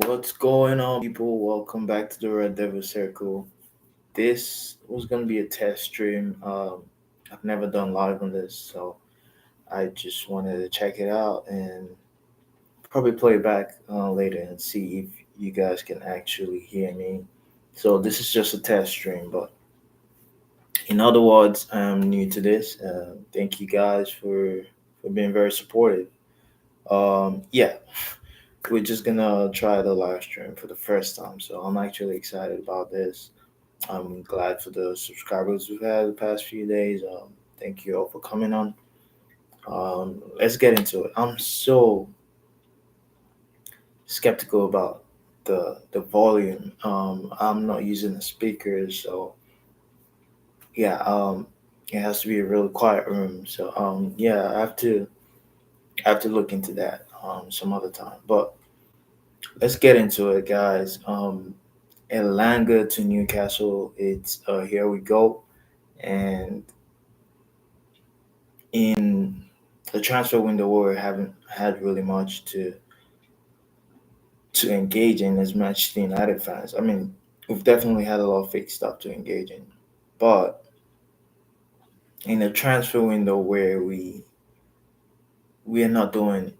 What's going on, people? Welcome back to the Red Devil Circle. This was gonna be a test stream. I've never done live on this, so I just wanted to check it out and probably play it back later and see if you guys can actually hear me. So this is just a test stream, but in other words, I'm new to this. Thank you guys for being very supportive. Yeah, we're just gonna try the live stream for the first time, so I'm actually excited about this. I'm glad for the subscribers we've had the past few days. Thank you all for coming on. Let's get into it. I'm so skeptical about the volume. I'm not using the speakers, so yeah. It has to be a really quiet room. So yeah, I have to look into that some other time. But let's get into it, guys. Elanga to Newcastle. It's here we go, and in the transfer window where we haven't had really much to engage in as Manchester United fans. I mean, we've definitely had a lot of fake stuff to engage in, but in a transfer window where we are not doing,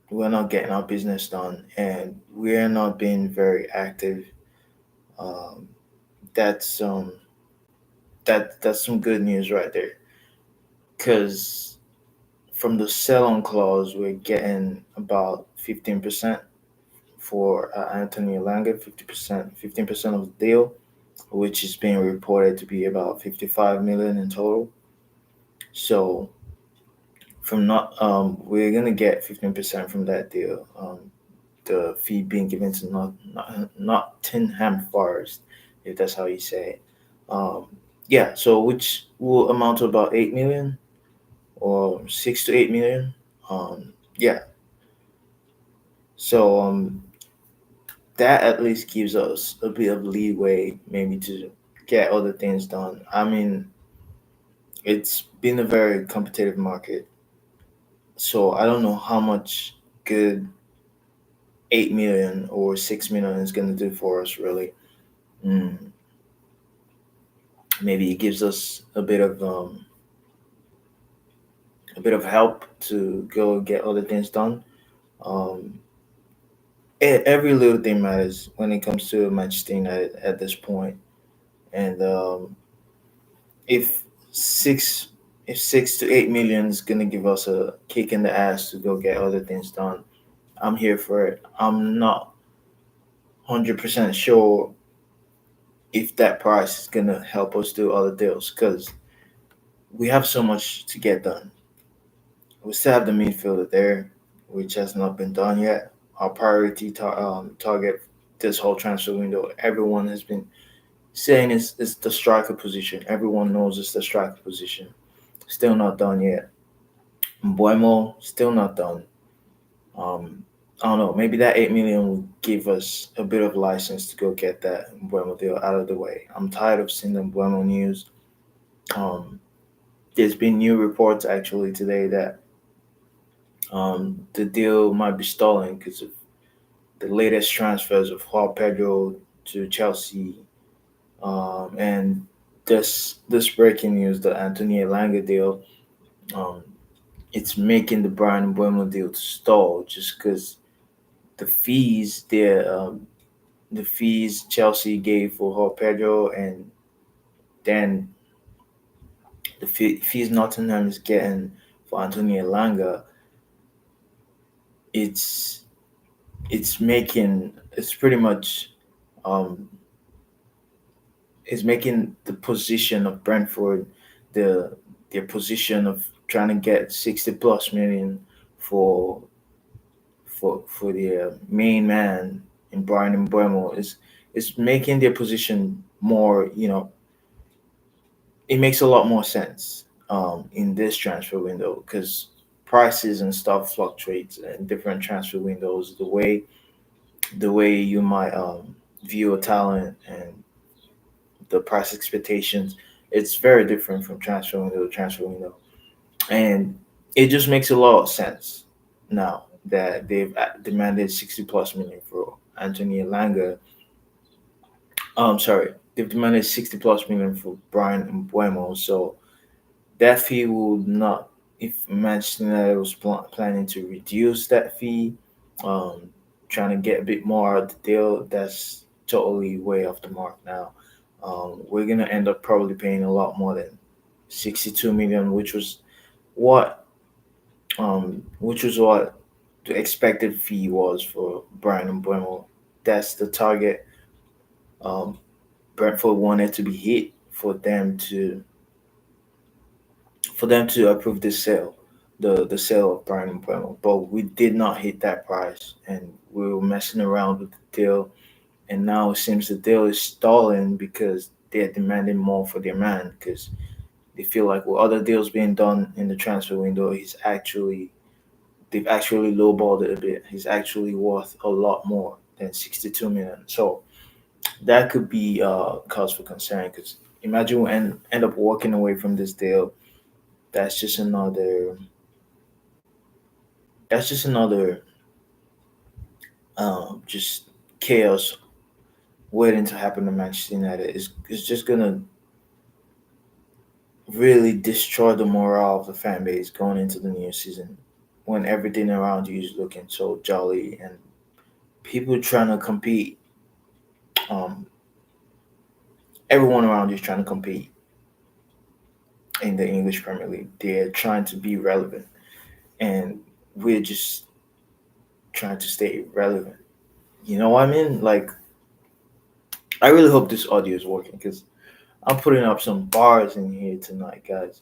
we're not getting our business done, and we're not being very active. Um, that's that's some good news right there, because from the sell-on clause, we're getting about 15% for Anthony Elanga, 50%, 15% of the deal, which is being reported to be about 55 million in total. So from not we're gonna get 15% from that deal. The fee being given to Nottingham Forest, if that's how you say it. Um, yeah, so which will amount to about 8 million or 6 to 8 million. Um, yeah, so that at least gives us a bit of leeway maybe to get other things done. I mean, it's been a very competitive market, so I don't know how much good 8 million or 6 million is going to do for us really. Mm, maybe it gives us a bit of help to go get other things done. Um, every little thing matters when it comes to Manchester United at this point, and if six if 6 to 8 million is gonna give us a kick in the ass to go get other things done, I'm here for it. I'm not 100% sure if that price is gonna help us do other deals because we have so much to get done. We still have the midfielder there, which has not been done yet. Our target this whole transfer window, everyone has been saying is the striker position. Everyone knows it's the striker position. Still not done yet. Buemo still not done. Um, I don't know. Maybe that 8 million will give us a bit of license to go get that Buemo deal out of the way. I'm tired of seeing the Buemo news. Um, there's been new reports actually today that the deal might be stalling because of the latest transfers of Juan Pedro to Chelsea, and this breaking news, the Anthony Elanga deal. Um, it's making the Brian Buemo deal to stall just because the fees there, the fees Chelsea gave for Juan Pedro, and then the fees Nottingham is getting for Anthony Elanga. It's it's pretty much um, is making the position of Brentford the their position of trying to get 60 plus million for for the main man in Brian Mbeumo is making their position more, it makes a lot more sense in this transfer window because prices and stuff fluctuates in different transfer windows. The way you might view a talent and the price expectations, it's very different from transfer window to transfer window, and it just makes a lot of sense now. that they've demanded 60 plus million for Anthony Elanga. Sorry, they've demanded 60 plus million for Brian Mbuemo. So that fee will not, if Manchester United was planning to reduce that fee, um, trying to get a bit more out of the deal, that's totally way off the mark now. We're gonna end up probably paying a lot more than 62 million, what which was what the expected fee was for Brian Mbuemo. That's the target. Um, Brentford wanted to be hit for them to approve the sale, the sale of Brian Mbeumo. But we did not hit that price, and we were messing around with the deal. And now it seems the deal is stalling because they're demanding more for their man because they feel like with other deals being done in the transfer window, they've actually lowballed it a bit. He's actually worth a lot more than 62 million. So that could be cause for concern because imagine we end up walking away from this deal. That's just another that's just another just chaos waiting to happen to Manchester United. It's just gonna really destroy the morale of the fan base going into the new season when everything around you is looking so jolly and people trying to compete. Um, Everyone around you is trying to compete in the English Premier League. They're trying to be relevant, and we're just trying to stay relevant. You know what I mean? Like, I really hope this audio is working because I'm putting up some bars in here tonight, guys.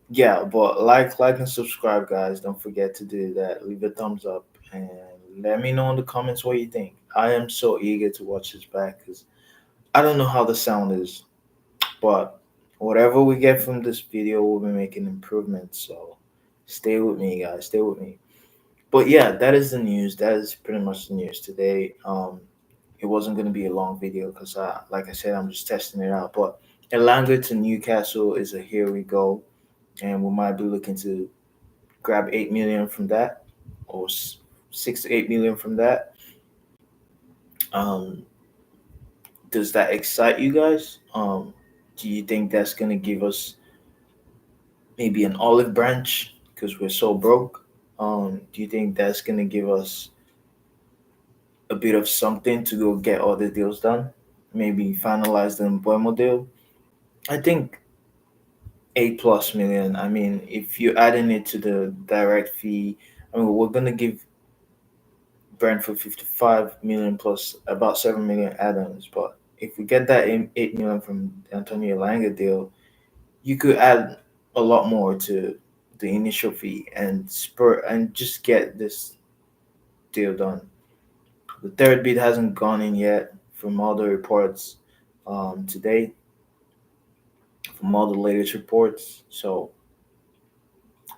Yeah, but like, and subscribe, guys. Don't forget to do that. Leave a thumbs up and let me know in the comments what you think. I am so eager to watch this back because I don't know how the sound is, but whatever we get from this video, we'll be making improvements. So stay with me, guys. Stay with me. But yeah, that is the news. That is pretty much the news today. It wasn't going to be a long video because, like I said, I'm just testing it out. But Elanga to Newcastle is a here we go, and we might be looking to grab 8 million from that, or 6 to 8 million from that. Um, does that excite you guys? Do you think that's going to give us maybe an olive branch because we're so broke? Do you think that's going to give us a bit of something to go get all the deals done? Maybe finalize the Embuemo deal. I think 8 plus million. I mean, if you're adding it to the direct fee, I mean, we're gonna give Brentford 55 million plus about 7 million add-ons. But if we get that 8 million from the Antonio Langa deal, you could add a lot more to the initial fee and spur and just get this deal done. The third bid hasn't gone in yet from all the reports today, from all the latest reports. So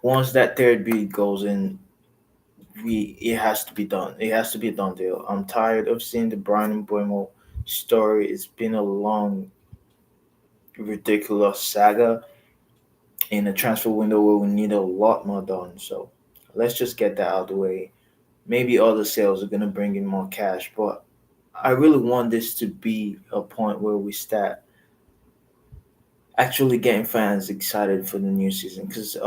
once that third bid goes in, we it has to be done. It has to be a done deal. I'm tired of seeing the Brian Buemo story. It's been a long, ridiculous saga in a transfer window where we need a lot more done. So let's just get that out of the way. Maybe other sales are gonna bring in more cash, but I really want this to be a point where we start actually getting fans excited for the new season because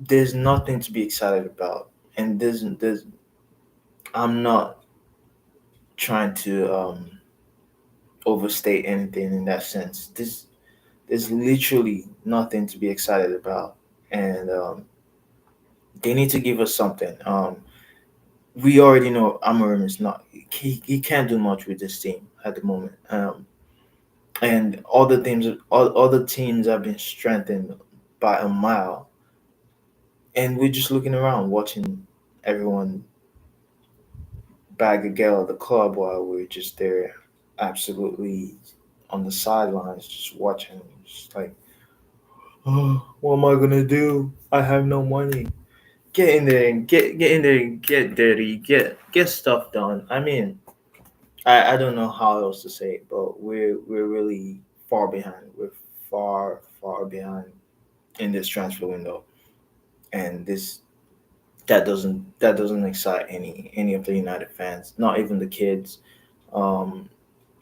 there's nothing to be excited about, and there's I'm not trying to overstate anything in that sense. There's literally nothing to be excited about, and they need to give us something. We already know Amorim is not he can't do much with this team at the moment. And all the teams have been strengthened by a mile, and we're just looking around watching everyone bag a gale at the club while we're just there absolutely on the sidelines just watching, just like, oh, what am I gonna do? I have no money. Get in there and get in there and get dirty, get stuff done. I mean, I don't know how else to say it, but we're really far behind. We're far behind in this transfer window, and this that doesn't excite any of the United fans, not even the kids. Um,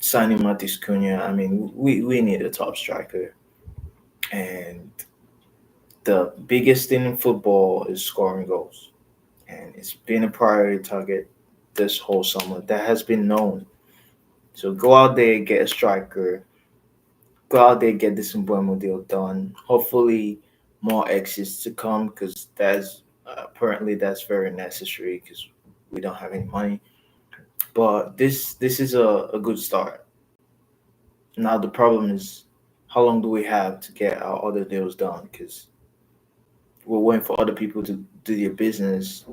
Signing Matis Cunha, I mean, we need a top striker, and the biggest thing in football is scoring goals, and it's been a priority target this whole summer. That has been known. So go out there, get a striker, go out there, get this Mbuemo deal done. Hopefully, more exits to come because that's apparently that's very necessary because we don't have any money. But this is a good start. Now the problem is how long do we have to get our other deals done? Because we're waiting for other people to do their business.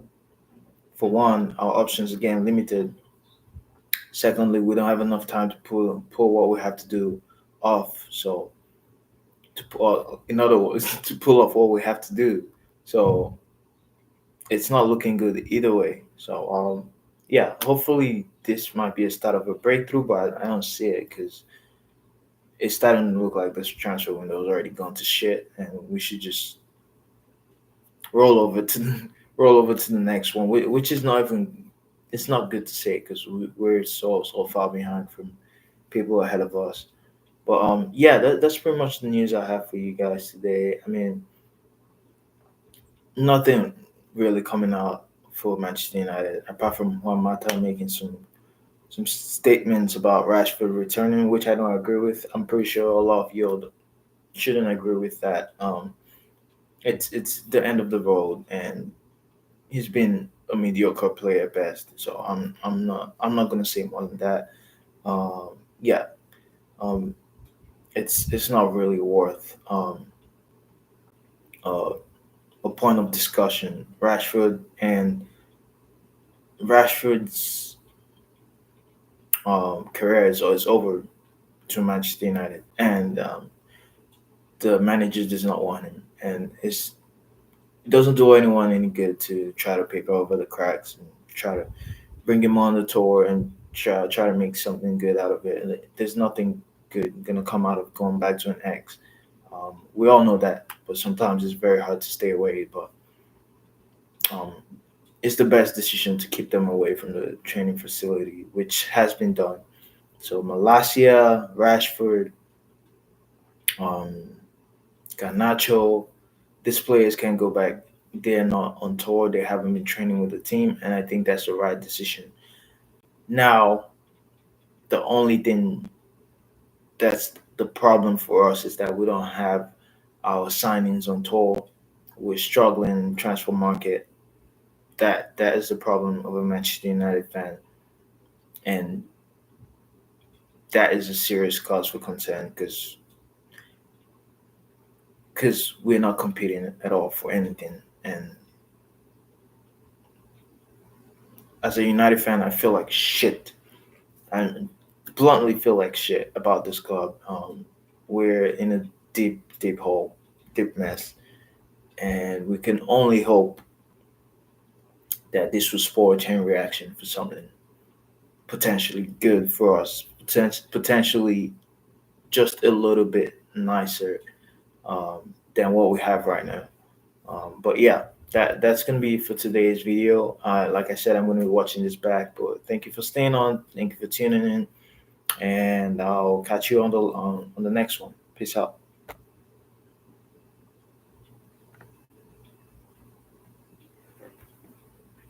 For one, our options are getting limited. Secondly, we don't have enough time to pull what we have to do off. So in other words, to pull off what we have to do. So it's not looking good either way. So yeah, hopefully this might be a start of a breakthrough, but I don't see it because it's starting to look like this transfer window is already gone to shit, and we should just roll over to the, roll over to the next one, which is not even. It's not good to say because we're so far behind from people ahead of us. But yeah, that's pretty much the news I have for you guys today. I mean, nothing really coming out for Manchester United apart from Juan Mata making some statements about Rashford returning, which I don't agree with. I'm pretty sure a lot of you shouldn't agree with that. It's the end of the road, and he's been a mediocre player at best. So I'm not gonna say more than that. Yeah, um, it's not really worth uh, a point of discussion. Rashford's career is over to Manchester United, and the manager does not want him, and it doesn't do anyone any good to try to paper over the cracks and try to bring him on the tour and try to make something good out of it. And there's nothing good gonna come out of going back to an ex. We all know that, but sometimes it's very hard to stay away. But um, it's the best decision to keep them away from the training facility, which has been done. So Malasia, Rashford, um, Garnacho, these players can go back. They're not on tour. They haven't been training with the team, and I think that's the right decision. Now, the only thing that's the problem for us is that we don't have our signings on tour. We're struggling in the transfer market. That is the problem of a Manchester United fan, and that is a serious cause for concern because we're not competing at all for anything. And as a United fan, I feel like shit. I bluntly feel like shit about this club. We're in a deep hole, deep mess, and we can only hope that this will spur a chain reaction for something potentially good for us, potentially just a little bit nicer than what we have right now. But yeah, that's gonna be it for today's video. Like I said, I'm gonna be watching this back. But thank you for staying on. Thank you for tuning in, and I'll catch you on the next one. Peace out.